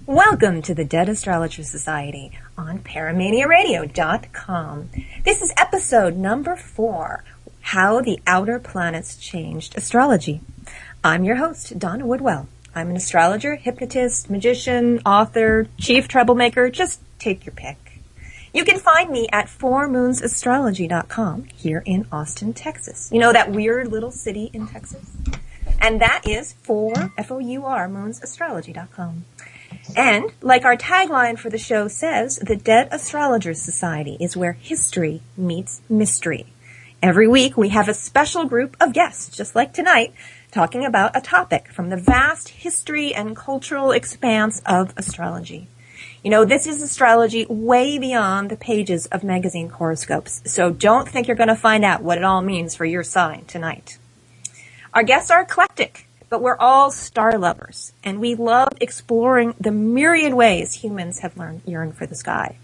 Welcome to the Dead Astrologer Society on paramaniaradio.com. This is episode number 4, How the Outer Planets Changed Astrology. I'm your host, Donna Woodwell. I'm an astrologer, hypnotist, magician, author, chief troublemaker. Just take your pick. You can find me at 4moonsastrology.com here in Austin, Texas. You know that weird little city in Texas? And that is F-O-U-R, moonsastrology.com. And, like our tagline for the show says, the Dead Astrologers Society is where history meets mystery. Every week we have a special group of guests, just like tonight, talking about a topic from the vast history and cultural expanse of astrology. You know, this is astrology way beyond the pages of magazine horoscopes, so don't think you're going to find out what it all means for your sign tonight. Our guests are eclectic, but we're all star lovers, and we love exploring the myriad ways humans have yearned for the sky.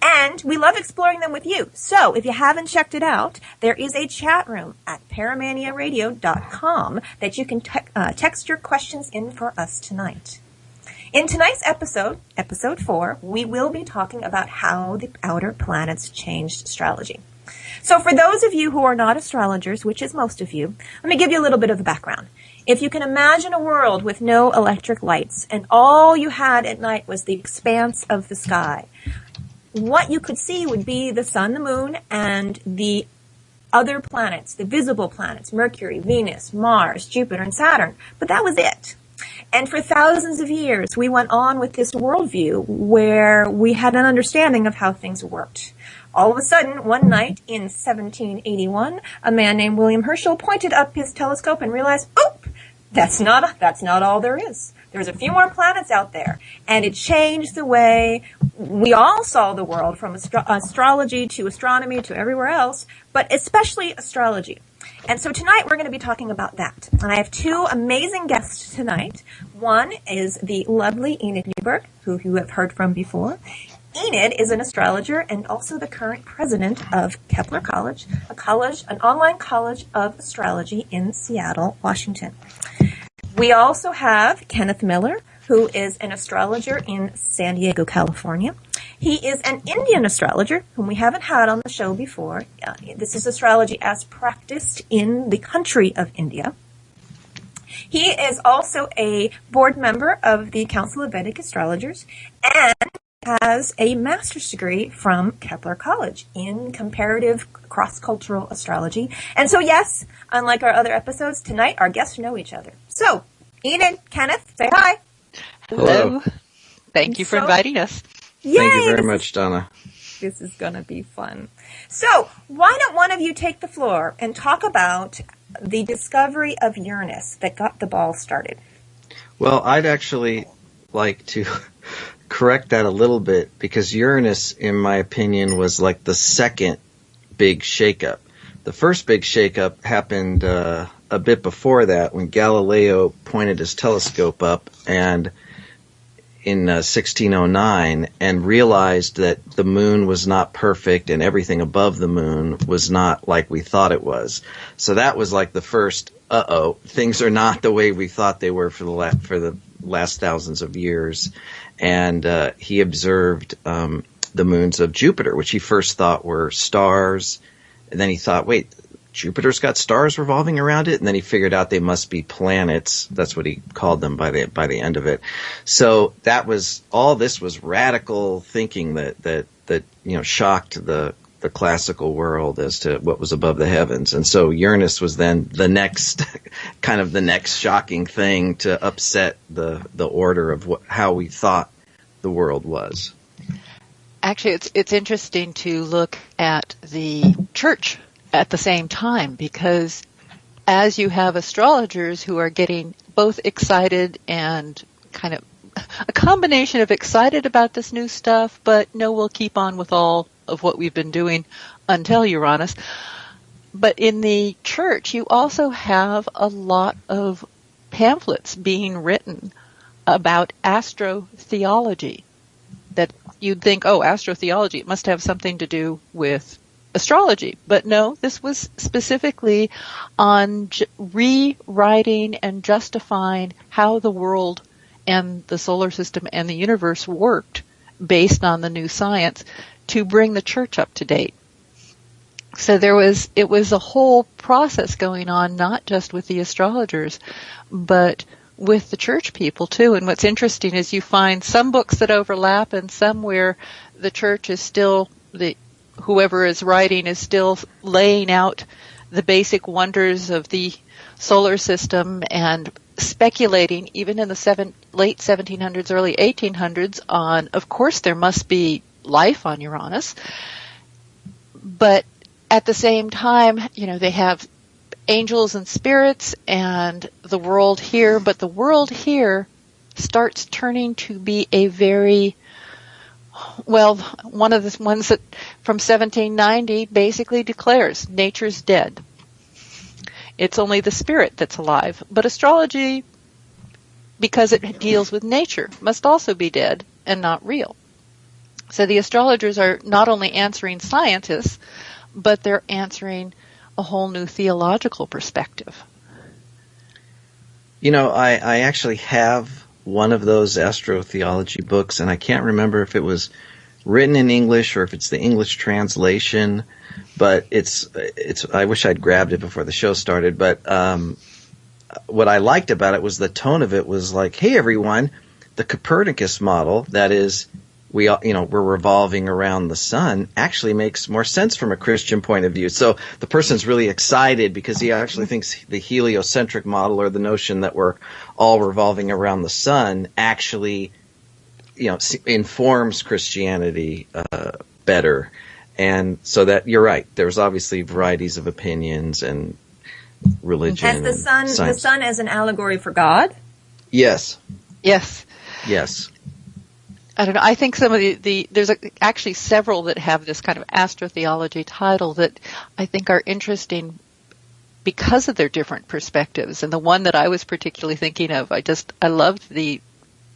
And we love exploring them with you. So if you haven't checked it out, there is a chat room at paramaniaradio.com that you can text your questions in for us tonight. In tonight's episode 4, we will be talking about how the outer planets changed astrology. So for those of you who are not astrologers, which is most of you, let me give you a little bit of a background. If you can imagine a world with no electric lights and all you had at night was the expanse of the sky, what you could see would be the sun, the moon, and the other planets, the visible planets, Mercury, Venus, Mars, Jupiter, and Saturn. But that was it. And for thousands of years, we went on with this worldview where we had an understanding of how things worked. All of a sudden, one night in 1781, a man named William Herschel pointed up his telescope and realized, oop, that's not all there is. There's a few more planets out there. And it changed the way we all saw the world, from astrology to astronomy to everywhere else, but especially astrology. And so tonight we're going to be talking about that. And I have 2 amazing guests tonight. One is the lovely Enid Newberg, who you have heard from before. Enid is an astrologer and also the current president of Kepler College, an online college of astrology in Seattle, Washington. We also have Kenneth Miller, who is an astrologer in San Diego, California. He is an Indian astrologer whom we haven't had on the show before. This is astrology as practiced in the country of India. He is also a board member of the Council of Vedic Astrologers and has a master's degree from Kepler College in comparative cross-cultural astrology. And so, yes, unlike our other episodes, tonight our guests know each other. So, Enid, Kenneth, say hi. Hello. Thank you for inviting us. Yay, Thank you very much, Donna. This is going to be fun. So, why don't one of you take the floor and talk about the discovery of Uranus that got the ball started? Well, I'd actually like to correct that a little bit, because Uranus, in my opinion, was like the second big shakeup. The first big shakeup happened a bit before that, when Galileo pointed his telescope up and in 1609 and realized that the moon was not perfect and everything above the moon was not like we thought it was. So that was like the first, things are not the way we thought they were for the last thousands of years. And he observed the moons of Jupiter, which he first thought were stars. And then he thought, wait, Jupiter's got stars revolving around it, and then he figured out they must be planets. That's what he called them by the end of it. So that was all. This was radical thinking that shocked the classical world as to what was above the heavens. And so Uranus was then the next shocking thing to upset the order of how we thought the world was. Actually, it's interesting to look at the church at the same time, because as you have astrologers who are getting both excited and kind of a combination of excited about this new stuff, but no, we'll keep on with all of what we've been doing until Uranus. But in the church, you also have a lot of pamphlets being written about astrotheology, that you'd think, oh, astrotheology, it must have something to do with astrology. But no, this was specifically on rewriting and justifying how the world and the solar system and the universe worked based on the new science to bring the church up to date. So it was a whole process going on, not just with the astrologers, but with the church people too. And what's interesting is you find some books that overlap and some where the church is still, whoever is writing is still laying out the basic wonders of the solar system and speculating, even in the late 1700s, early 1800s, on, of course, there must be life on Uranus. But at the same time, they have angels and spirits and the world here, but the world here starts turning to be a very, one of the ones that from 1790 basically declares nature's dead. It's only the spirit that's alive. But astrology, because it deals with nature, must also be dead and not real. So the astrologers are not only answering scientists, but they're answering a whole new theological perspective. I actually have one of those astrotheology books, and I can't remember if it was written in English or if it's the English translation, but it's I wish I'd grabbed it before the show started, but what I liked about it was the tone of it was like, hey everyone, the Copernicus model, that is we're revolving around the sun, actually makes more sense from a Christian point of view. So the person's really excited because he actually thinks the heliocentric model, or the notion that we're all revolving around the sun, actually, informs Christianity better. And so that you're right. There's obviously varieties of opinions and religion. As the sun as an allegory for God? Yes. Yes. Yes. I don't know. I think some of there's actually several that have this kind of astrotheology title that I think are interesting because of their different perspectives. And the one that I was particularly thinking of, I loved the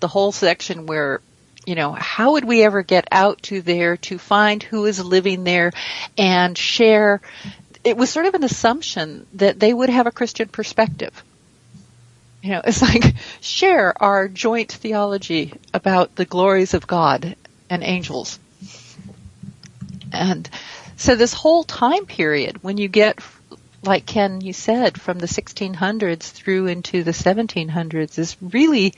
whole section where, how would we ever get out to there to find who is living there and share? It was sort of an assumption that they would have a Christian perspective. It's like share our joint theology about the glories of God and angels. And so this whole time period, when you get, like Ken, you said, from the 1600s through into the 1700s, is really,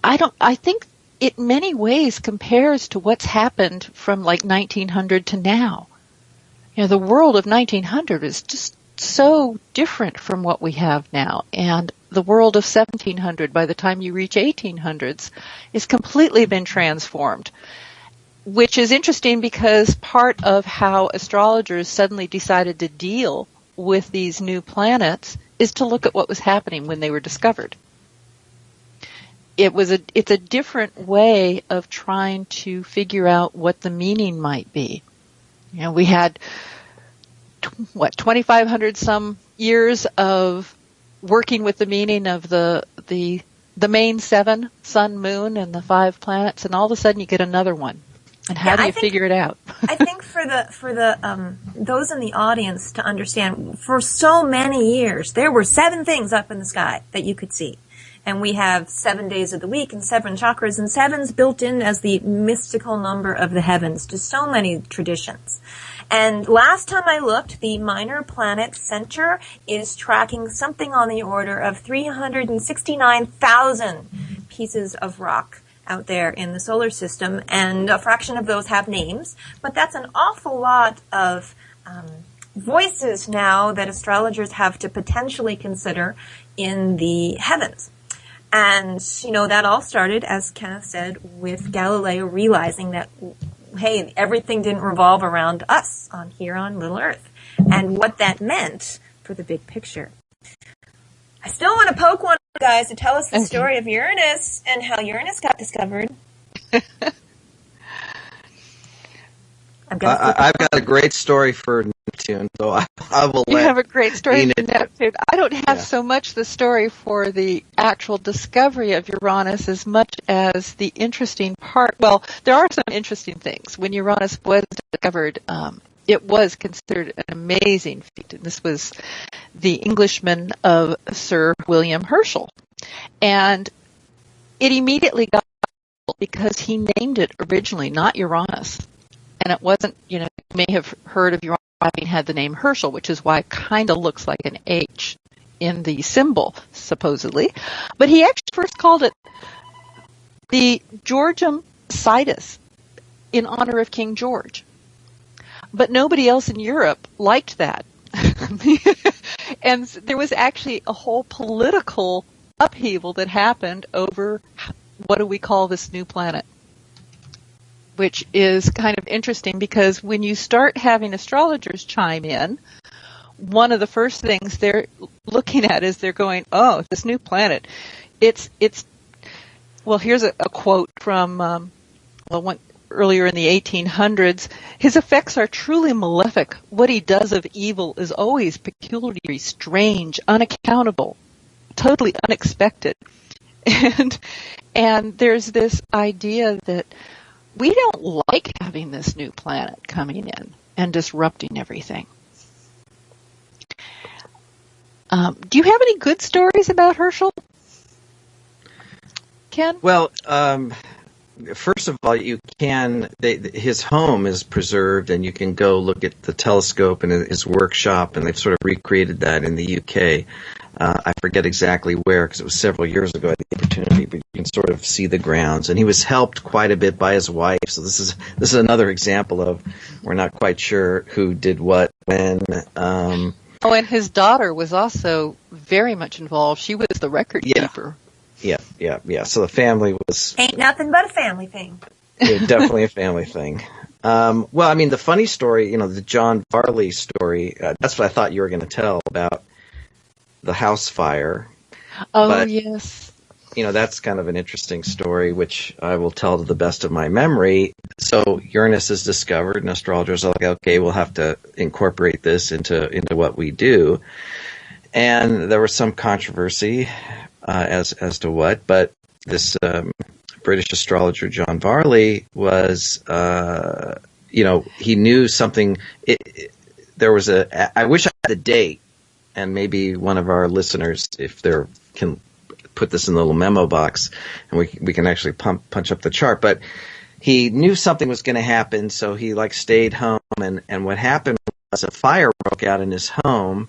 I think it in many ways compares to what's happened from like 1900 to now. The world of 1900 is just so different from what we have now. And the world of 1700, by the time you reach 1800s, is completely been transformed, which is interesting because part of how astrologers suddenly decided to deal with these new planets is to look at what was happening when they were discovered. It's a different way of trying to figure out what the meaning might be. We had 2,500 some years of working with the meaning of the main seven, sun, moon, and the 5 planets, and all of a sudden you get another one. And how do you figure it out? I think for the those in the audience to understand, for so many years there were 7 things up in the sky that you could see. And we have 7 days of the week and 7 chakras, and 7's built in as the mystical number of the heavens to so many traditions. And last time I looked, the minor planet center is tracking something on the order of 369,000 pieces of rock out there in the solar system, and a fraction of those have names. But that's an awful lot of voices now that astrologers have to potentially consider in the heavens. And, that all started, as Kenneth said, with Galileo realizing that, hey, everything didn't revolve around us here on Little Earth, and what that meant for the big picture. I still want to poke one of you guys to tell us the story of Uranus and how Uranus got discovered. I've got a great story for Neptune, so I will let You have a great story Enid. for Neptune. I don't have so much the story for the actual discovery of Uranus as much as the interesting part. Well, there are some interesting things. When Uranus was discovered, it was considered an amazing feat. And this was the Englishman of Sir William Herschel. And it immediately got because he named it originally not Uranus. And it wasn't, you may have heard of Uranus having had the name Herschel, which is why it kind of looks like an H in the symbol, supposedly. But he actually first called it the Georgium Sidus in honor of King George. But nobody else in Europe liked that. And there was actually a whole political upheaval that happened over what do we call this new planet, which is kind of interesting because when you start having astrologers chime in, one of the first things they're looking at is they're going, oh, this new planet, it's well, here's a quote from earlier in the 1800s. His effects are truly malefic. What he does of evil is always peculiar, strange, unaccountable, totally unexpected. And there's this idea that we don't like having this new planet coming in and disrupting everything. Do you have any good stories about Herschel, Ken? Well, first of all, you can. His home is preserved, and you can go look at the telescope and his workshop, and they've sort of recreated that in the UK. I forget exactly where because it was several years ago I had the opportunity, but you can sort of see the grounds. And he was helped quite a bit by his wife. So this is another example of we're not quite sure who did what when. Oh, and his daughter was also very much involved. She was the record keeper. Yeah. So the family was... Ain't nothing but a family thing. Yeah, definitely a family thing. Well, I mean, the funny story, the John Varley story, that's what I thought you were going to tell about the house fire. Oh, but, yes. That's kind of an interesting story, which I will tell to the best of my memory. So Uranus is discovered, and astrologers are like, okay, we'll have to incorporate this into what we do. And there was some controversy as to what, but this British astrologer John Varley was, he knew something. There was I wish I had the date, and maybe one of our listeners, if they can put this in the little memo box, and we can actually punch up the chart. But he knew something was going to happen, so he stayed home, and what happened was a fire broke out in his home,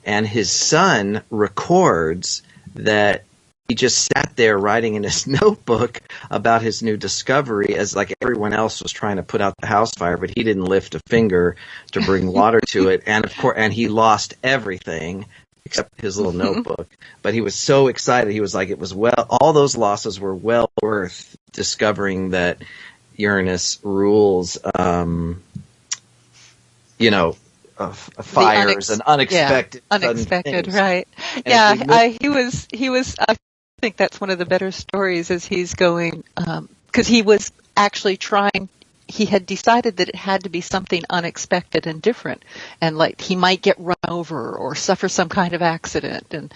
and his son records that he just sat there writing in his notebook about his new discovery as everyone else was trying to put out the house fire, but he didn't lift a finger to bring water to it. And of course, and he lost everything except his little notebook. But he was so excited. He was like, all those losses were well worth discovering that Uranus rules, fires and unexpected things. Right. And he was, I think that's one of the better stories as he's going, because he was actually trying, he had decided that it had to be something unexpected and different, and he might get run over or suffer some kind of accident, and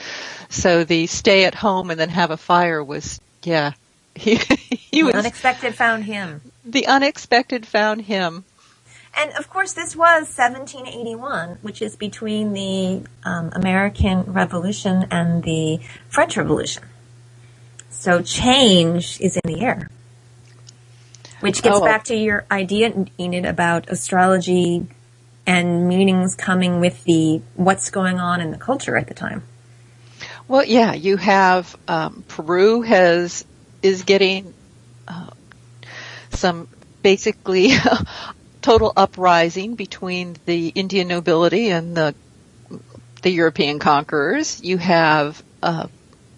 so the stay at home and then have a fire was, he was. The unexpected found him. The unexpected found him. And, of course, this was 1781, which is between the American Revolution and the French Revolution. So change is in the air. Which gets back to your idea, Enid, about astrology and meanings coming with what's going on in the culture at the time. Well, yeah, you have Peru is getting some basically total uprising between the Indian nobility and the European conquerors. You have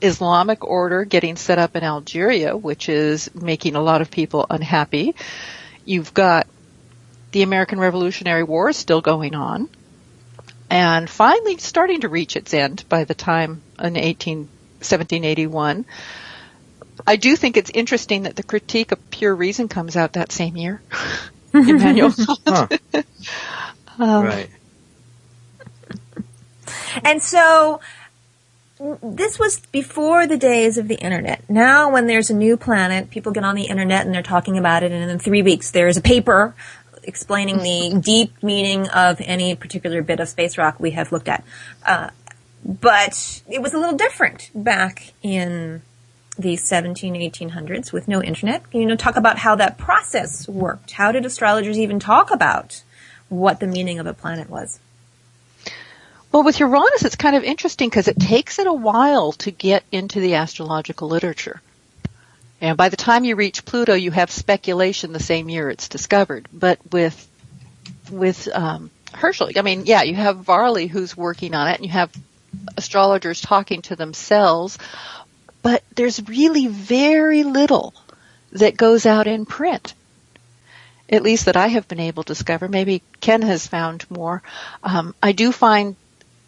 Islamic order getting set up in Algeria, which is making a lot of people unhappy. You've got the American Revolutionary War still going on, and finally starting to reach its end by the time in 1781. I do think it's interesting that the Critique of Pure Reason comes out that same year. Immanuel Kant. Right. And so this was before the days of the internet. Now when there's a new planet, people get on the internet and they're talking about it, and in 3 weeks there's a paper explaining the deep meaning of any particular bit of space rock we have looked at. But it was a little different back in the 1800s with no internet. Talk about how that process worked. How did astrologers even talk about what the meaning of a planet was? Well, with Uranus, it's kind of interesting because it takes it a while to get into the astrological literature. And by the time you reach Pluto, you have speculation the same year it's discovered. But with Herschel, you have Varley who's working on it, and you have astrologers talking to themselves, but there's really very little that goes out in print, at least that I have been able to discover. Maybe Ken has found more. I do find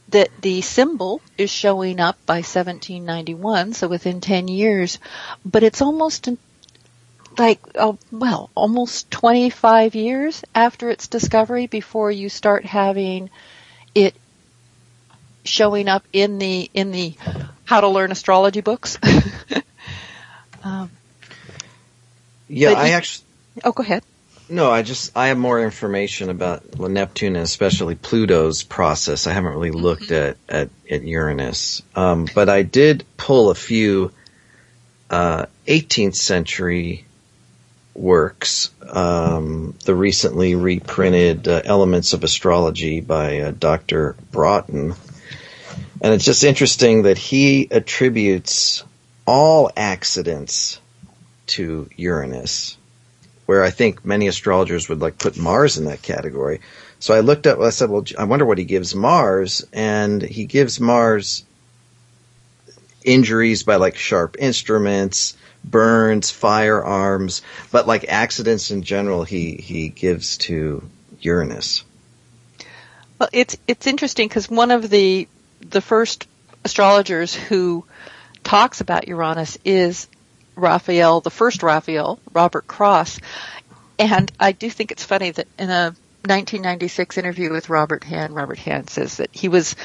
that the symbol is showing up by 1791, so within 10 years, but it's almost almost 25 years after its discovery before you start having it showing up in the how to learn astrology books. Go ahead. No, I have more information about Neptune and especially Pluto's process. I haven't really looked at Uranus. But I did pull a few 18th century works. The recently reprinted Elements of Astrology by Dr. Broughton. And it's just interesting that he attributes all accidents to Uranus, where I think many astrologers would put Mars in that category. So I said, well, I wonder what he gives Mars, and he gives Mars injuries by sharp instruments, burns, firearms, but accidents in general he gives to Uranus. Well, it's interesting because one of the first astrologers who talks about Uranus is Raphael, the first Raphael, Robert Cross. And I do think it's funny that in a 1996 interview with Robert Hahn says that he was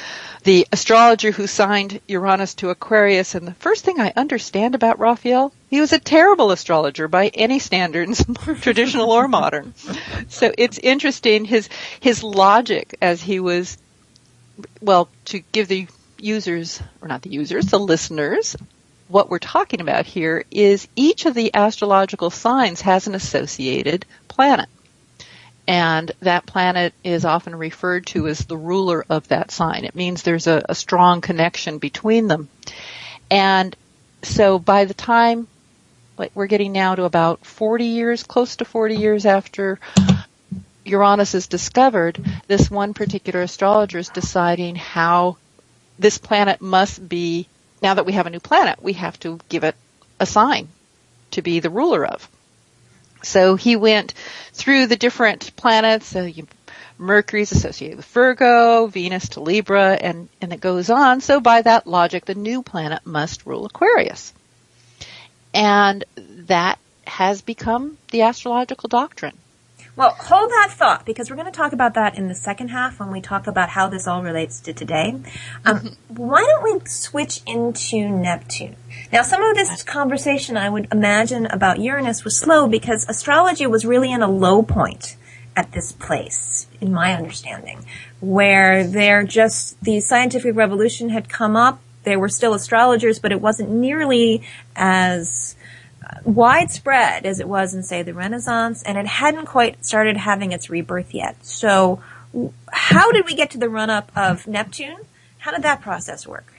the astrologer who signed Uranus to Aquarius. And the first thing I understand about Raphael, he was a terrible astrologer by any standards, traditional or modern. So it's interesting, his logic as he was, to give the users, or not the users, the listeners, what we're talking about here is each of the astrological signs has an associated planet. And that planet is often referred to as the ruler of that sign. It means there's a strong connection between them. And so by the time, we're getting now to about 40 years, close to 40 years after Uranus is discovered, this one particular astrologer is deciding how this planet must be. Now that we have a new planet, we have to give it a sign to be the ruler of. So he went through the different planets. Mercury's associated with Virgo, Venus to Libra, and it goes on. So by that logic, the new planet must rule Aquarius. And that has become the astrological doctrine. Well, hold that thought, because we're going to talk about that in the second half when we talk about how this all relates to today. Why don't we switch into Neptune? Now, some of this conversation, I would imagine, about Uranus was slow because astrology was really in a low point at this place, in my understanding, where the scientific revolution had come up. There were still astrologers, but it wasn't nearly as widespread as it was in, say, the Renaissance, and it hadn't quite started having its rebirth yet. So how did we get to the run-up of Neptune? How did that process work?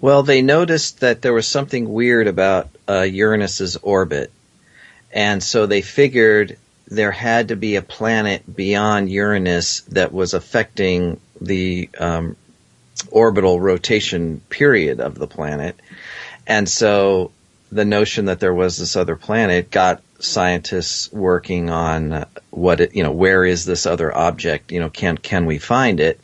Well, they noticed that there was something weird about Uranus's orbit, and so they figured there had to be a planet beyond Uranus that was affecting the orbital rotation period of the planet. And so the notion that there was this other planet got scientists working on where is this other object? Can we find it?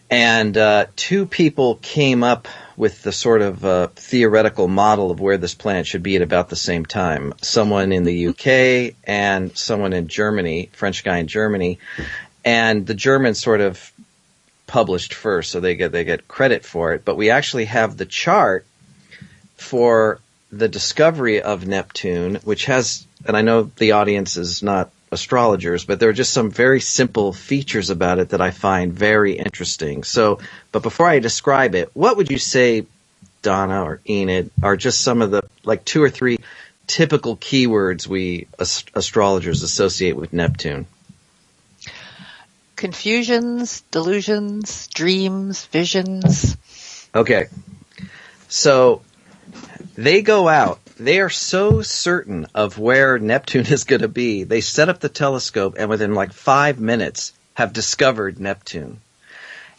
And two people came up with the sort of theoretical model of where this planet should be at about the same time. Someone in the UK and someone in Germany, French guy in Germany, and the Germans sort of published first, so they get credit for it. But we actually have the chart for the discovery of Neptune, which has, and I know the audience is not astrologers, but there are just some very simple features about it that I find very interesting. So, but before I describe it, what would you say Donna or Enid, are just some of the like 2 or 3 typical keywords we astrologers associate with Neptune. Confusions, delusions, dreams, visions. Okay. So they go out. They are so certain of where Neptune is going to be. They set up the telescope and within like 5 minutes have discovered Neptune.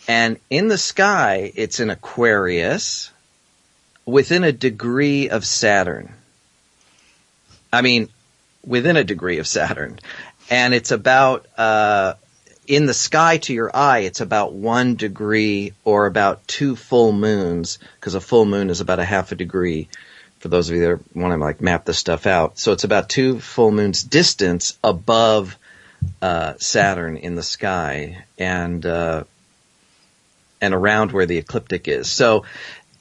And in the sky, it's in Aquarius within a degree of Saturn. I mean, within a degree of Saturn. And it's about, in the sky to your eye, it's about 1 degree or about 2 full moons, because a full moon is about a half a degree, for those of you that want to like map this stuff out. So it's about 2 full moons distance above Saturn in the sky and around where the ecliptic is. So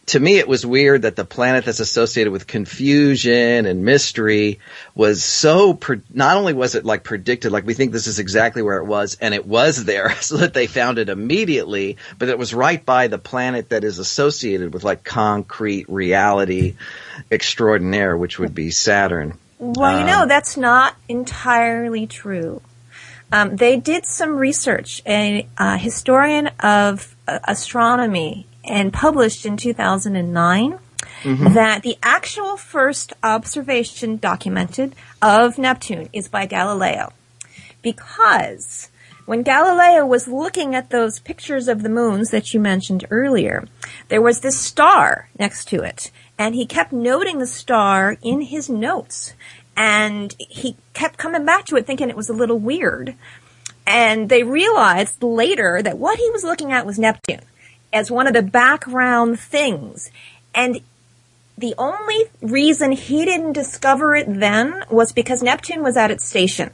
to me, it was weird that the planet that's associated with confusion and mystery was so, not only was it like predicted, like we think this is exactly where it was, and it was there, so that they found it immediately, but it was right by the planet that is associated with like concrete reality extraordinaire, which would be Saturn. Well, that's not entirely true. They did some research, a historian of astronomy, and published in 2009 that the actual first observation documented of Neptune is by Galileo. Because when Galileo was looking at those pictures of the moons that you mentioned earlier, there was this star next to it, and he kept noting the star in his notes, and he kept coming back to it thinking it was a little weird. And they realized later that what he was looking at was Neptune as one of the background things. And the only reason he didn't discover it then was because Neptune was at its station.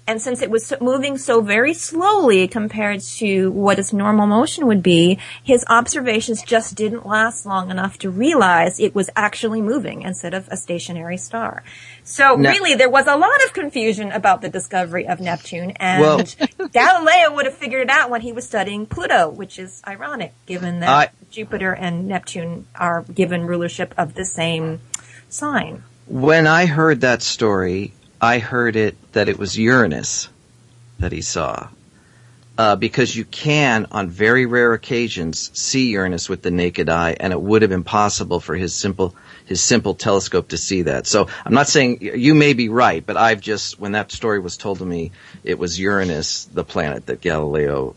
And since it was moving so very slowly compared to what its normal motion would be, his observations just didn't last long enough to realize it was actually moving instead of a stationary star. So really, there was a lot of confusion about the discovery of Neptune, and Galileo would have figured it out when he was studying Pluto, which is ironic, given that Jupiter and Neptune are given rulership of the same sign. When I heard that story, I heard that it was Uranus that he saw. Because you can, on very rare occasions, see Uranus with the naked eye, and it would have been possible for his simple telescope to see that. So I'm not saying you may be right, but when that story was told to me, it was Uranus, the planet that Galileo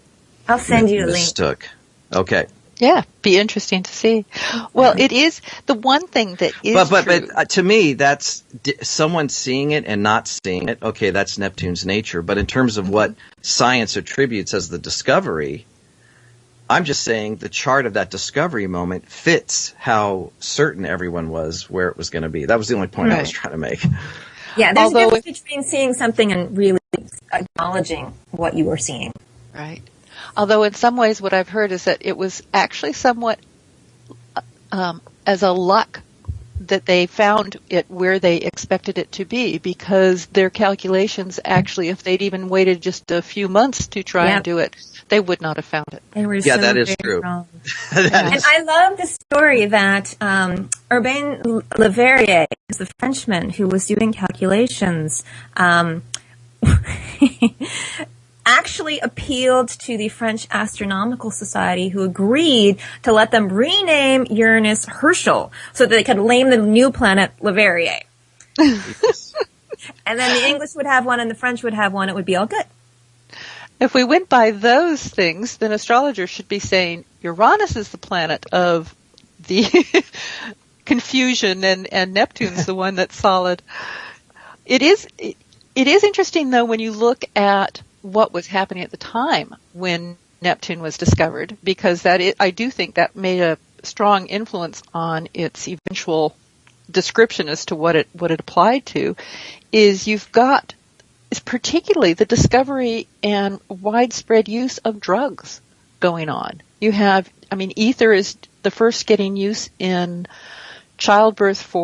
I'll send you a link. mistook. Okay. Yeah, be interesting to see. Well, it is the one thing that is true. But to me, that's someone seeing it and not seeing it. Okay, that's Neptune's nature. But in terms of what science attributes as the discovery, I'm just saying the chart of that discovery moment fits how certain everyone was where it was going to be. That was the only point I was trying to make. Yeah, there's a difference between seeing something and really acknowledging what you were seeing. Right. Although in some ways what I've heard is that it was actually somewhat as a luck that they found it where they expected it to be, because their calculations actually, if they'd even waited just a few months to try and do it, they would not have found it. They were that is true. And I love the story that Urbain Le Verrier, the Frenchman who was doing calculations, actually appealed to the French Astronomical Society, who agreed to let them rename Uranus Herschel so that they could name the new planet Leverrier. And then the English would have one and the French would have one. It would be all good. If we went by those things, then astrologers should be saying Uranus is the planet of the confusion and Neptune's the one that's solid. It is interesting, though, when you look at what was happening at the time when Neptune was discovered, because I do think that made a strong influence on its eventual description as to what it applied to. Is particularly the discovery and widespread use of drugs going on. You have, ether is the first getting use in childbirth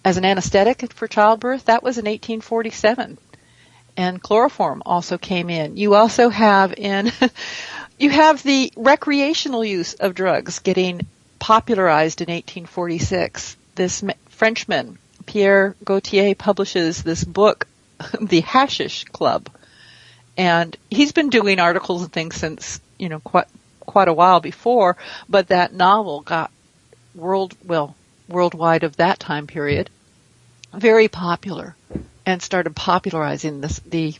as an anesthetic for childbirth. That was in 1847. And chloroform also came in. You also have the recreational use of drugs getting popularized in 1846. This Frenchman, Pierre Gautier, publishes this book, The Hashish Club. And he's been doing articles and things since, quite a while before, but that novel got worldwide of that time period, very popular, and started popularizing the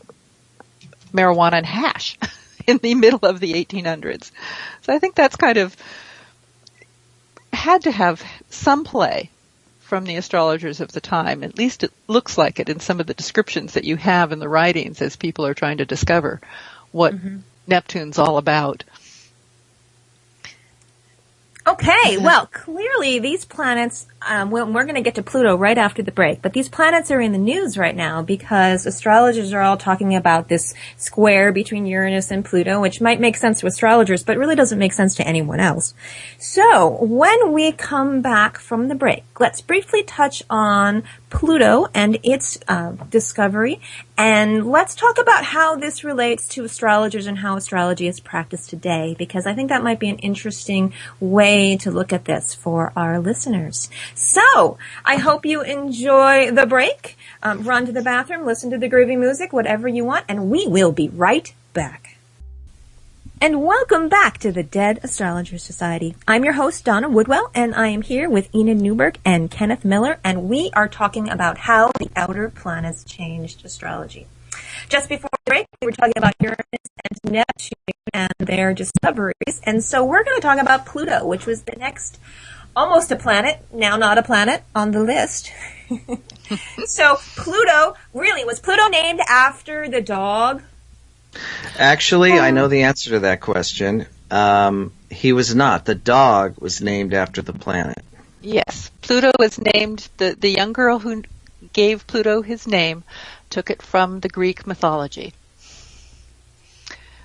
marijuana and hash in the middle of the 1800s. So I think that's kind of had to have some play from the astrologers of the time. At least it looks like it in some of the descriptions that you have in the writings as people are trying to discover what Neptune's all about. Okay, well, clearly these planets, we're going to get to Pluto right after the break, but these planets are in the news right now because astrologers are all talking about this square between Uranus and Pluto, which might make sense to astrologers, but really doesn't make sense to anyone else. So, when we come back from the break, let's briefly touch on Pluto and its discovery, and let's talk about how this relates to astrologers and how astrology is practiced today, because I think that might be an interesting way to look at this for our listeners. So, I hope you enjoy the break. Run to the bathroom, listen to the groovy music, whatever you want, and we will be right back. And welcome back to the Dead Astrologer Society. I'm your host, Donna Woodwell, and I am here with Enid Newberg and Kenneth Miller, and we are talking about how the outer planets changed astrology. Just before the break, we were talking about Uranus and Neptune and their discoveries, and so we're going to talk about Pluto, which was the next, almost a planet, now not a planet, on the list. So Pluto, really, was Pluto named after the dog? Actually, I know the answer to that question. He was not. The dog was named after the planet. Yes, Pluto was named, the young girl who gave Pluto his name took it from the Greek mythology.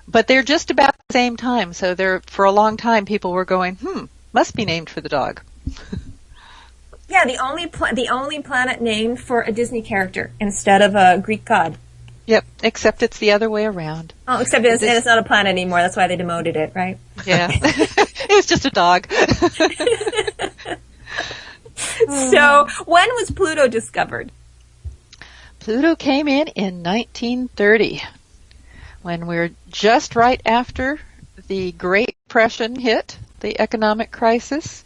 But they're just about the same time, so for a long time people were going, must be named for the dog. Yeah, the only planet named for a Disney character instead of a Greek god. Yep, except it's the other way around. Oh, except it's not a planet anymore. That's why they demoted it, right? Yeah. It was just a dog. So, when was Pluto discovered? Pluto came in 1930, when we were just right after the Great Depression hit, the economic crisis.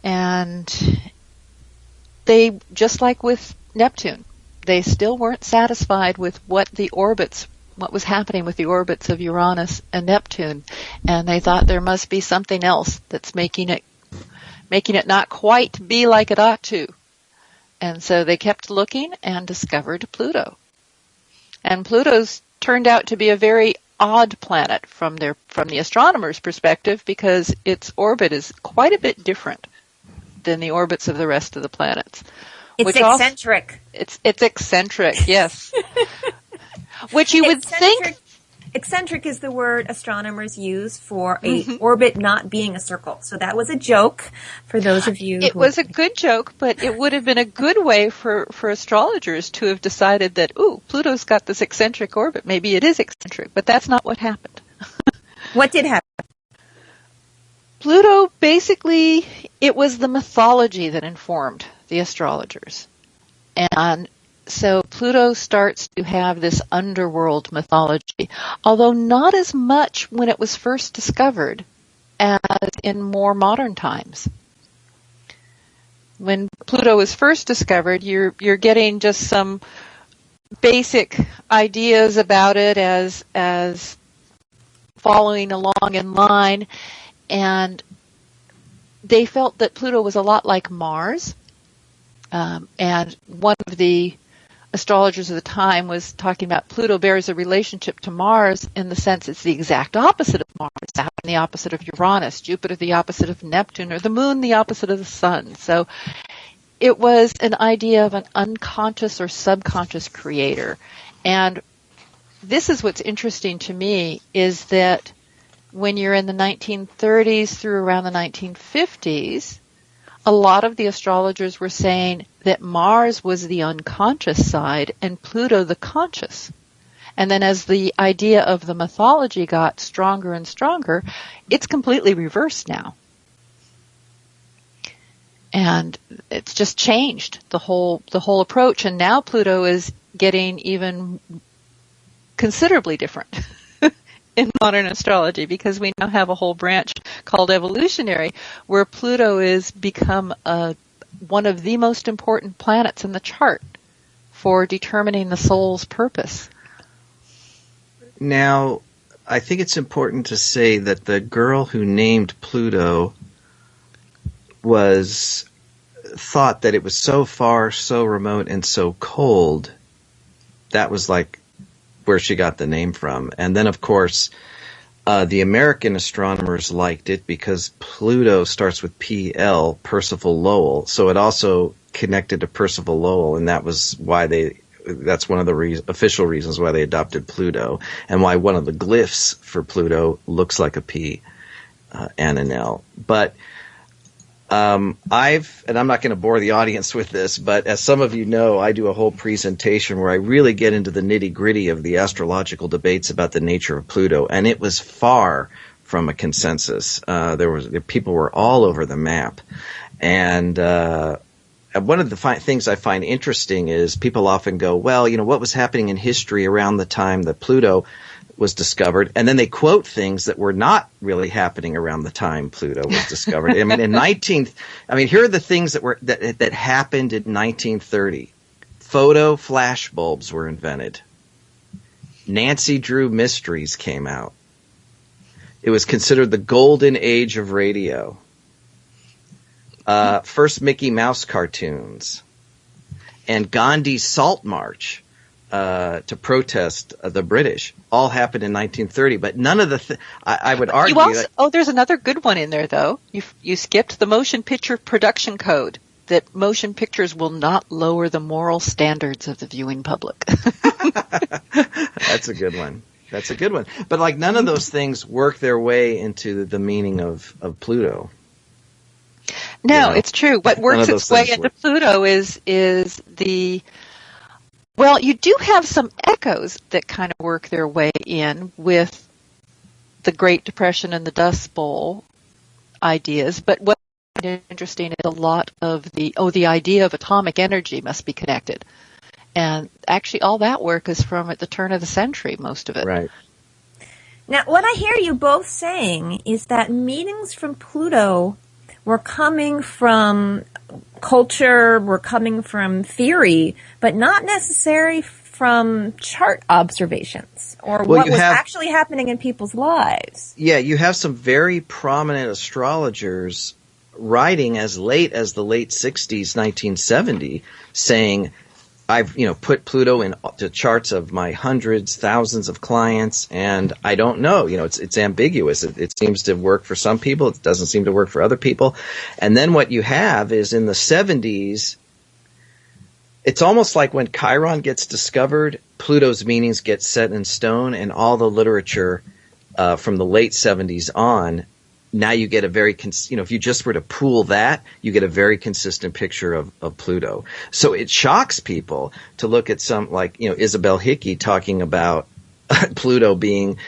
And they, just like with Neptune, they still weren't satisfied with what was happening with the orbits of Uranus and Neptune, and they thought there must be something else that's making it not quite be like it ought to. And so they kept looking and discovered Pluto. And Pluto's turned out to be a very odd planet from the astronomers' perspective, because its orbit is quite a bit different than the orbits of the rest of the planets. It's eccentric. It's eccentric, yes. Which you would think... Eccentric is the word astronomers use for a orbit not being a circle. So that was a joke for those of you It was a good joke, but it would have been a good way for astrologers to have decided that, Pluto's got this eccentric orbit. Maybe it is eccentric, but that's not what happened. What did happen? Pluto, basically, it was the mythology that informed the astrologers. And so Pluto starts to have this underworld mythology, although not as much when it was first discovered as in more modern times. When Pluto was first discovered, you're getting just some basic ideas about it as following along in line, and they felt that Pluto was a lot like Mars. And one of the astrologers of the time was talking about Pluto bears a relationship to Mars in the sense it's the exact opposite of Mars, Saturn the opposite of Uranus, Jupiter the opposite of Neptune, or the Moon the opposite of the Sun. So it was an idea of an unconscious or subconscious creator. And this is what's interesting to me, is that when you're in the 1930s through around the 1950s, a lot of the astrologers were saying that Mars was the unconscious side and Pluto the conscious. And then as the idea of the mythology got stronger and stronger, it's completely reversed now. And it's just changed the whole approach. And now Pluto is getting even considerably different in modern astrology, because we now have a whole branch called evolutionary, where Pluto is become one of the most important planets in the chart for determining the soul's purpose. Now, I think it's important to say that the girl who named Pluto thought that it was so far, so remote, and so cold. That was like where she got the name from. And then, of course, the American astronomers liked it because Pluto starts with P-L, Percival Lowell. So it also connected to Percival Lowell, and that's one of the official reasons why they adopted Pluto, and why one of the glyphs for Pluto looks like a P and an L. But and I'm not going to bore the audience with this, but as some of you know, I do a whole presentation where I really get into the nitty-gritty of the astrological debates about the nature of Pluto, and it was far from a consensus. People were all over the map, and one of the things I find interesting is people often go, well, what was happening in history around the time that Pluto was discovered, and then they quote things that were not really happening around the time Pluto was discovered. I mean, here are the things that happened in 1930. Photo flash bulbs were invented. Nancy Drew Mysteries came out. It was considered the golden age of radio. First Mickey Mouse cartoons, and Gandhi's Salt March to protest the British all happened in 1930. But none of I would argue there's another good one in there, though. You skipped the Motion Picture Production Code, that motion pictures will not lower the moral standards of the viewing public. That's a good one. But like none of those things work their way into the meaning of Pluto. No, it's true. What works its way into Pluto is you do have some echoes that kind of work their way in with the Great Depression and the Dust Bowl ideas. But what's interesting is a lot of the idea of atomic energy must be connected. And actually all that work is from at the turn of the century, most of it. Right. Now, what I hear you both saying is that meanings from Pluto were coming from culture, were coming from theory, but not necessarily from chart observations or what was actually happening in people's lives. Yeah, you have some very prominent astrologers writing as late as the late 60s, 1970, saying, I've put Pluto into charts of my hundreds, thousands of clients, and I don't know. It's ambiguous. It seems to work for some people. It doesn't seem to work for other people. And then what you have is in the 70s, it's almost like when Chiron gets discovered, Pluto's meanings get set in stone, and all the literature from the late 70s on, now you get a very, if you just were to pool that, you get a very consistent picture of Pluto. So it shocks people to look at some, like, Isabel Hickey talking about Pluto being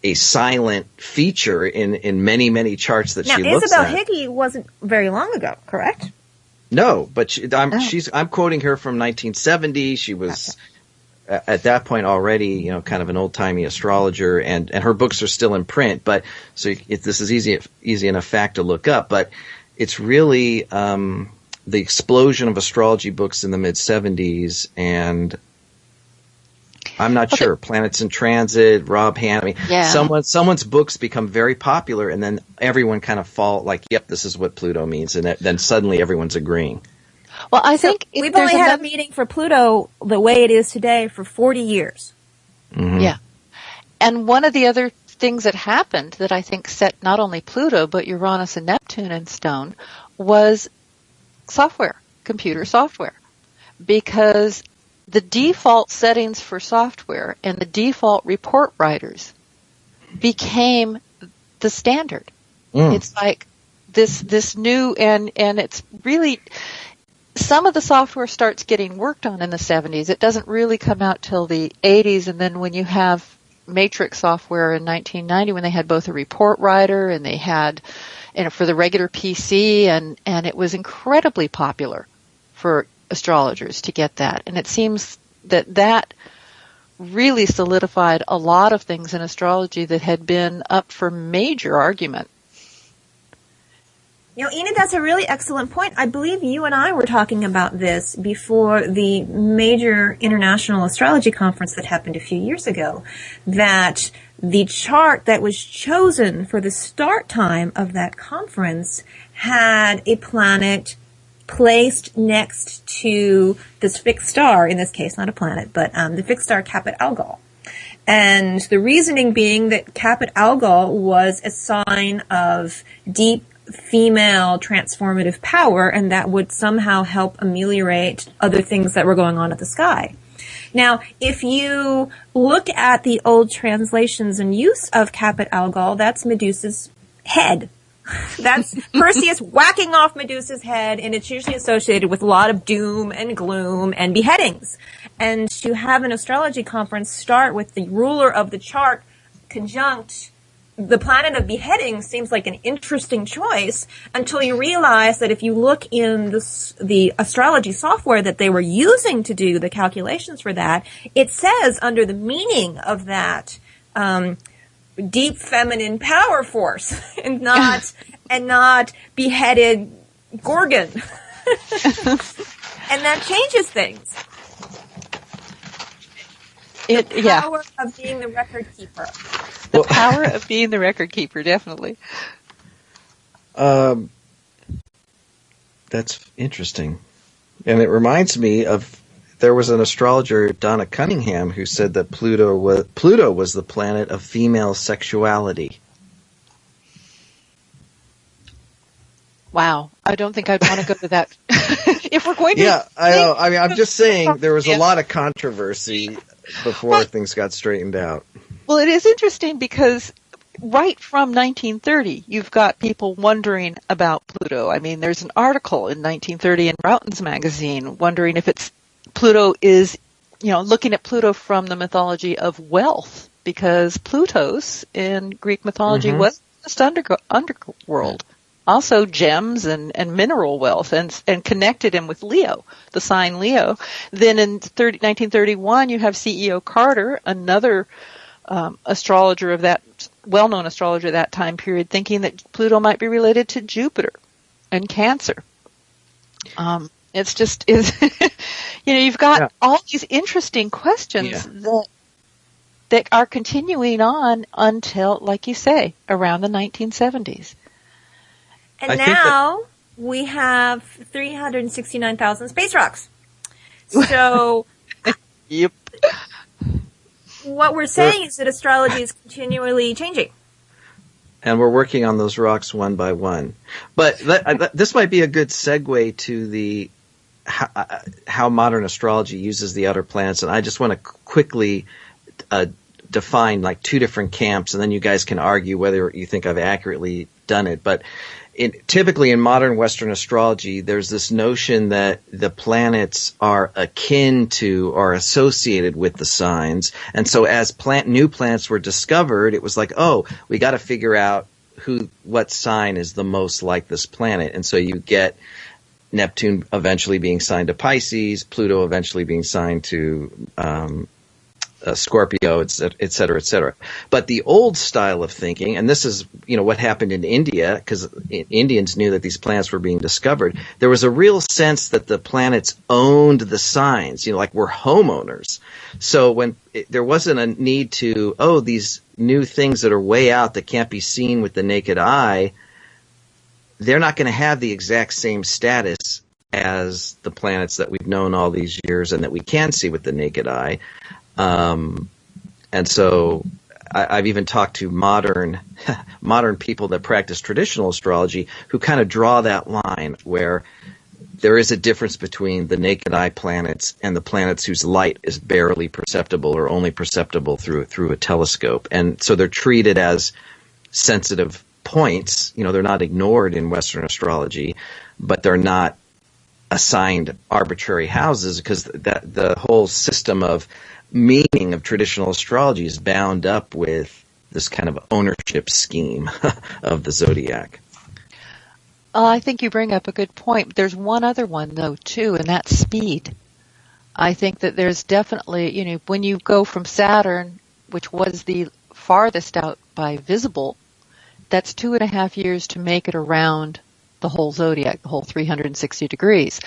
a silent feature in many, many charts that she looks Isabel at. Hickey wasn't very long ago, correct? No, but I'm quoting her from 1970. She was at that point already, kind of an old-timey astrologer, and her books are still in print. But so this is easy enough fact to look up. But it's really the explosion of astrology books in the mid-70s, and I'm not sure. Planets in Transit, Rob Hanna. Someone's books become very popular, and then everyone kind of fall like, yep, this is what Pluto means, and then suddenly everyone's agreeing. Well, I think we've only had a meaning for Pluto the way it is today for 40 years. Mm-hmm. Yeah. And one of the other things that happened that I think set not only Pluto, but Uranus and Neptune in stone was software, computer software. Because the default settings for software and the default report writers became the standard. It's like this new, and it's really, some of the software starts getting worked on in the 70s. It doesn't really come out till the 80s, and then when you have Matrix software in 1990, when they had both a report writer and they had for the regular PC, and it was incredibly popular for astrologers to get that. And it seems that really solidified a lot of things in astrology that had been up for major argument. Enid, that's a really excellent point. I believe you and I were talking about this before the major international astrology conference that happened a few years ago, that the chart that was chosen for the start time of that conference had a planet placed next to this fixed star, in this case, not a planet, but the fixed star Caput Algol. And the reasoning being that Caput Algol was a sign of deep female transformative power, and that would somehow help ameliorate other things that were going on at the sky. Now, if you look at the old translations and use of Caput Algol, that's Medusa's head. That's Perseus whacking off Medusa's head, and it's usually associated with a lot of doom and gloom and beheadings. And to have an astrology conference start with the ruler of the chart conjunct the planet of beheading seems like an interesting choice, until you realize that if you look in the astrology software that they were using to do the calculations for that, it says under the meaning of that deep feminine power force and not beheaded Gorgon. And that changes things. The power of being the record keeper. The power of being the record keeper, definitely. That's interesting. And it reminds me of, there was an astrologer, Donna Cunningham, who said that Pluto was the planet of female sexuality. Wow. I don't think I'd want to go to that. If we're going to... Yeah, I know. I mean, I'm just saying there was a lot of controversy before things got straightened out. Well, it is interesting because right from 1930, you've got people wondering about Pluto. I mean, there's an article in 1930 in Rowton's magazine wondering if Pluto is, looking at Pluto from the mythology of wealth, because Plutos in Greek mythology was just underworld. Also gems and mineral wealth, and connected him with Leo, the sign Leo. Then in 1931, you have CEO Carter, another astrologer of that, well-known astrologer of that time period, thinking that Pluto might be related to Jupiter and Cancer. It's just, you've got all these interesting questions that are continuing on until, like you say, around the 1970s. And now we have 369,000 space rocks. So, yep. What we're saying is that astrology is continually changing. And we're working on those rocks one by one. But this might be a good segue to how modern astrology uses the outer planets. And I just want to quickly define like two different camps, and then you guys can argue whether you think I've accurately done it. But typically in modern Western astrology, there's this notion that the planets are akin to or associated with the signs. And so as new planets were discovered, it was like, oh, we got to figure out what sign is the most like this planet. And so you get Neptune eventually being signed to Pisces, Pluto eventually being signed to Scorpio, et cetera, et cetera. But the old style of thinking, and this is, what happened in India, because Indians knew that these planets were being discovered, there was a real sense that the planets owned the signs, like we're homeowners. So when there wasn't a need to, these new things that are way out that can't be seen with the naked eye, they're not going to have the exact same status as the planets that we've known all these years and that we can see with the naked eye. And so I've even talked to modern people that practice traditional astrology who kind of draw that line where there is a difference between the naked eye planets and the planets whose light is barely perceptible or only perceptible through a telescope. And so they're treated as sensitive points. They're not ignored in Western astrology, but they're not assigned arbitrary houses, because the whole system of meaning of traditional astrology is bound up with this kind of ownership scheme of the zodiac. I think you bring up a good point. There's one other one, though, too, and that's speed. I think that there's definitely, when you go from Saturn, which was the farthest out by visible, that's 2.5 years to make it around the whole zodiac, the whole 360 degrees.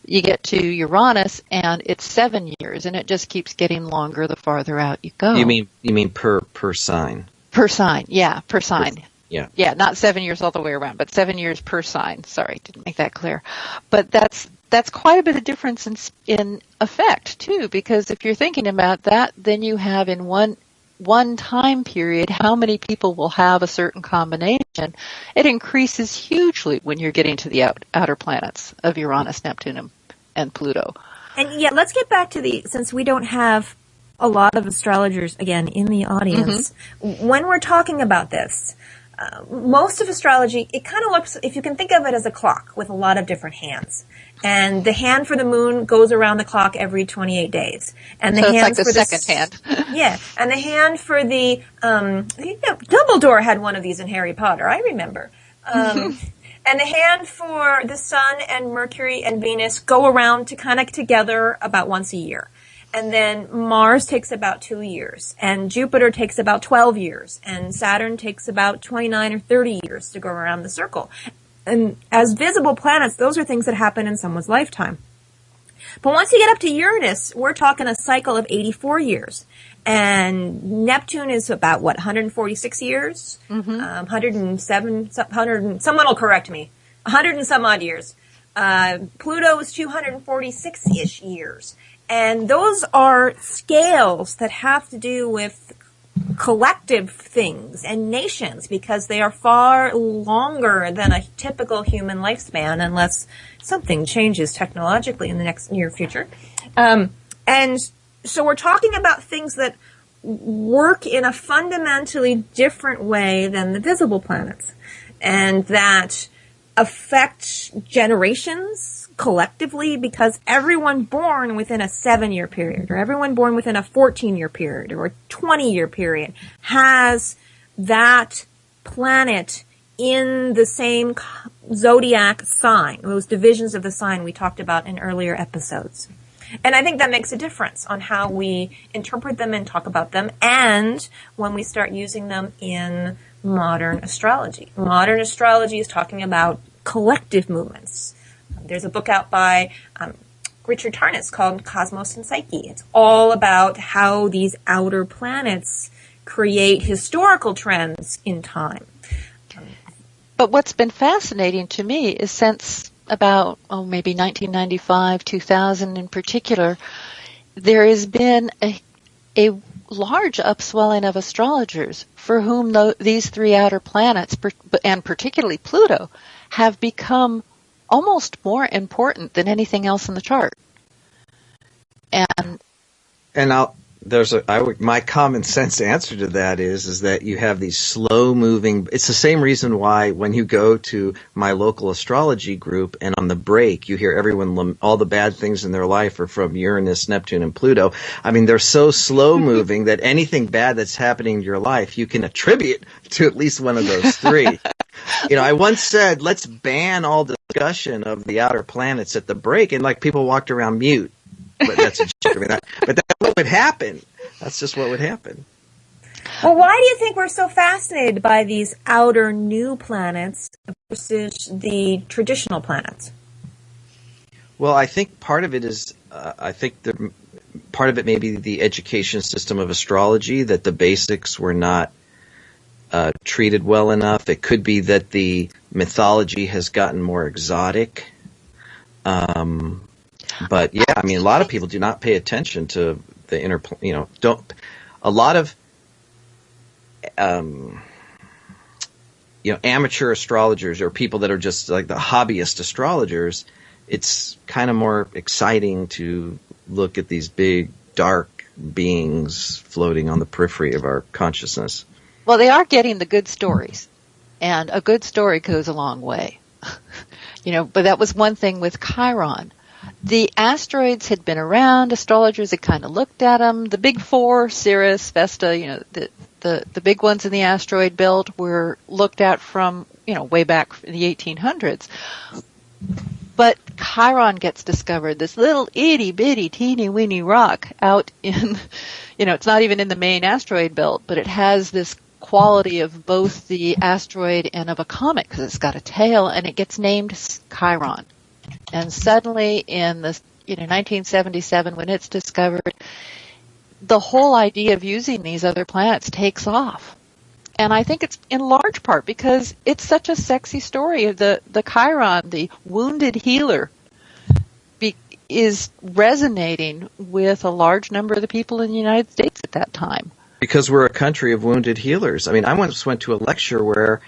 You get to Uranus, and it's 7 years, and it just keeps getting longer the farther out you go. You mean per sign? Per sign, yeah, per sign. Yeah. Yeah, not 7 years all the way around, but 7 years per sign. Sorry, didn't make that clear. But that's quite a bit of difference in effect, too, because if you're thinking about that, then you have in one time period how many people will have a certain combination. It increases hugely when you're getting to the outer planets of Uranus, Neptune, and Pluto. And yeah, let's get back to since we don't have a lot of astrologers, again, in the audience, when we're talking about this, most of astrology, it kind of looks, if you can think of it as a clock with a lot of different hands. And the hand for the moon goes around the clock every 28 days. And the so hands it's like the for second hand. Yeah. And the hand for the, Dumbledore had one of these in Harry Potter, I remember. And the hand for the sun and Mercury and Venus go around to kind of together about once a year. And then Mars takes about 2 years, and Jupiter takes about 12 years, and Saturn takes about 29 or 30 years to go around the circle. And as visible planets, those are things that happen in someone's lifetime. But once you get up to Uranus, we're talking a cycle of 84 years. And Neptune is about, 146 years? 107, someone will correct me. 100 and some odd years. Pluto is 246-ish years. And those are scales that have to do with collective things and nations because they are far longer than a typical human lifespan unless something changes technologically in the near future. And so we're talking about things that work in a fundamentally different way than the visible planets and that affect generations collectively because everyone born within a 7-year period or everyone born within a 14-year period or a 20-year period has that planet in the same zodiac sign, those divisions of the sign we talked about in earlier episodes. And I think that makes a difference on how we interpret them and talk about them and when we start using them in modern astrology. Modern astrology is talking about collective movements. There's a book out by Richard Tarnas called Cosmos and Psyche. It's all about how these outer planets create historical trends in time. But what's been fascinating to me is since about, maybe 1995, 2000 in particular, there has been a large upswelling of astrologers for whom these three outer planets, and particularly Pluto, have become almost more important than anything else in the chart. And my common sense answer to that is that you have these slow moving. It's the same reason why when you go to my local astrology group and on the break you hear everyone all the bad things in their life are from Uranus, Neptune, and Pluto. I mean, they're so slow moving that anything bad that's happening in your life you can attribute to at least one of those three. I once said, let's ban all discussion of the outer planets at the break, and people walked around mute. But that's a joke. But that's what would happen. That's just what would happen. Well, why do you think we're so fascinated by these outer new planets versus the traditional planets? Well, I think part of it is, part of it may be the education system of astrology, that the basics were not treated well enough. It could be that the mythology has gotten more exotic. But yeah, I mean, a lot of people do not pay attention to the a lot of, amateur astrologers or people that are just like the hobbyist astrologers, it's kind of more exciting to look at these big, dark beings floating on the periphery of our consciousness. Well, they are getting the good stories, and a good story goes a long way. But that was one thing with Chiron. The asteroids had been around. Astrologers had kind of looked at them. The big four, Sirius, Vesta, the big ones in the asteroid belt were looked at from, way back in the 1800s. But Chiron gets discovered, this little itty bitty teeny weeny rock out in, it's not even in the main asteroid belt, but it has this quality of both the asteroid and of a comet because it's got a tail, and it gets named Chiron. And suddenly in the 1977, when it's discovered, the whole idea of using these other planets takes off. And I think it's in large part because it's such a sexy story of the Chiron, the wounded healer, is resonating with a large number of the people in the United States at that time. Because we're a country of wounded healers. I mean, I once went to a lecture where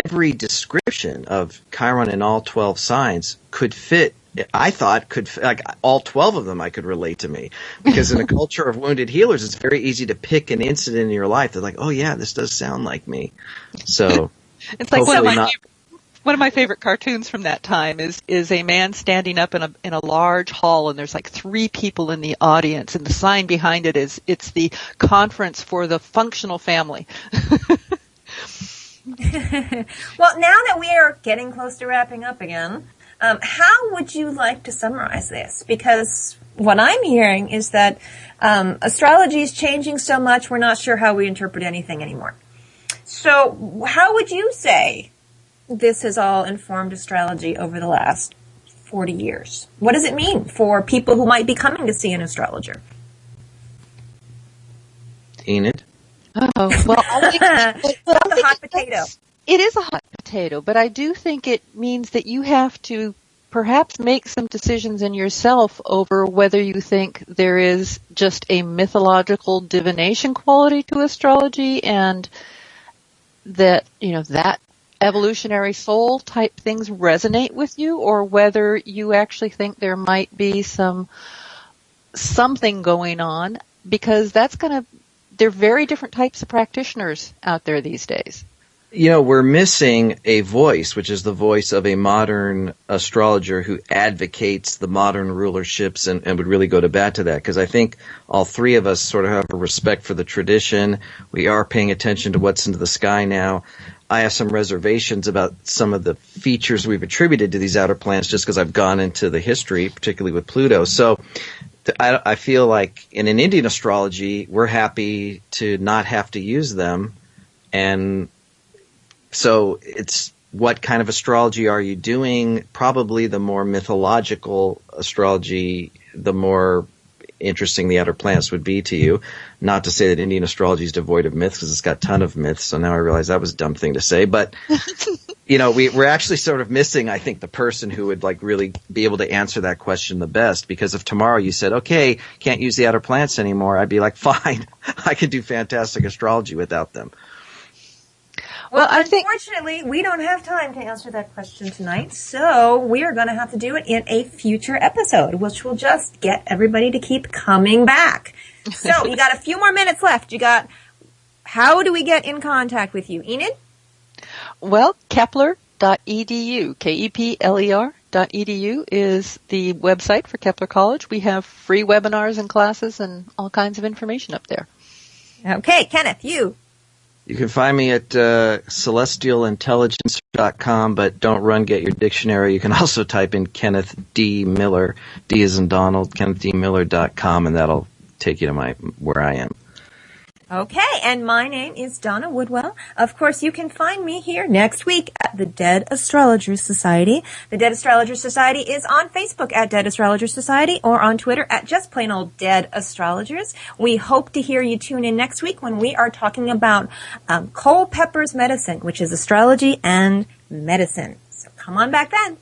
every description of Chiron in all 12 signs could fit. I thought like all 12 of them I could relate to me. Because in a culture of wounded healers, it's very easy to pick an incident in your life that's like, oh yeah, this does sound like me. So it's like one of my favorite cartoons from that time is a man standing up in a large hall, and there's like 3 people in the audience, and the sign behind it is it's the conference for the functional family. Well, now that we are getting close to wrapping up again, how would you like to summarize this? Because what I'm hearing is that astrology is changing so much, we're not sure how we interpret anything anymore. So how would you say this has all informed astrology over the last 40 years? What does it mean for people who might be coming to see an astrologer? Enid? Oh, well, I think it's a hot potato. It is a hot potato, but I do think it means that you have to perhaps make some decisions in yourself over whether you think there is just a mythological divination quality to astrology, and that, that evolutionary soul type things resonate with you, or whether you actually think there might be something going on, because they're very different types of practitioners out there these days. We're missing a voice, which is the voice of a modern astrologer who advocates the modern rulerships and would really go to bat to that. Because I think all 3 of us sort of have a respect for the tradition. We are paying attention to what's into the sky now. I have some reservations about some of the features we've attributed to these outer planets just because I've gone into the history, particularly with Pluto. So I feel like in an Indian astrology, we're happy to not have to use them. And so it's what kind of astrology are you doing? Probably the more mythological astrology, the more interesting the outer planets would be to you. Not to say that Indian astrology is devoid of myths, because it's got a ton of myths. So now I realize that was a dumb thing to say. But, we're actually sort of missing, I think, the person who would like really be able to answer that question the best. Because if tomorrow you said, okay, can't use the outer planets anymore, I'd be like, fine, I can do fantastic astrology without them. Well, unfortunately, we don't have time to answer that question tonight, so we are going to have to do it in a future episode, which will just get everybody to keep coming back. So, you got a few more minutes left. How do we get in contact with you, Enid? Well, Kepler.edu, Kepler.edu is the website for Kepler College. We have free webinars and classes and all kinds of information up there. Okay, Kenneth, you. You can find me at celestialintelligence.com, but don't get your dictionary. You can also type in Kenneth D. Miller, D as in Donald, KennethDMiller.com, and that'll take you to where I am. Okay, and my name is Donna Woodwell. Of course, you can find me here next week at the Dead Astrologers Society. The Dead Astrologers Society is on Facebook at Dead Astrologers Society or on Twitter at just plain old Dead Astrologers. We hope to hear you tune in next week when we are talking about Culpepper's medicine, which is astrology and medicine. So come on back then.